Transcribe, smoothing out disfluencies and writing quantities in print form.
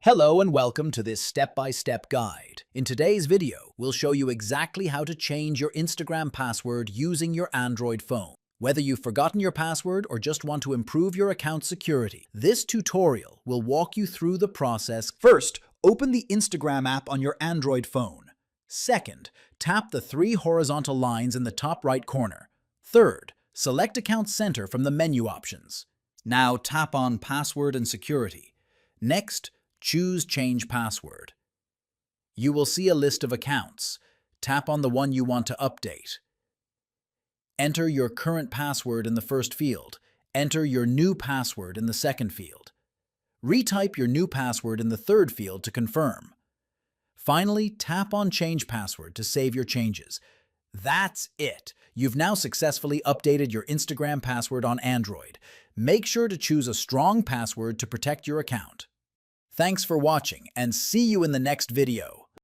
Hello and welcome to this step-by-step guide. In today's video, we'll show you exactly how to change your Instagram password using your Android phone. Whether you've forgotten your password or just want to improve your account security, this tutorial will walk you through the process. First, open the Instagram app on your Android phone. Second, tap the three horizontal lines in the top right corner. Third, select Account Center from the menu options. Now tap on Password and Security. Next, choose Change Password. You will see a list of accounts. Tap on the one you want to update. Enter your current password in the first field. Enter your new password in the second field. Retype your new password in the third field to confirm. Finally, tap on Change Password to save your changes. That's it! You've now successfully updated your Instagram password on Android. Make sure to choose a strong password to protect your account. Thanks for watching, and see you in the next video.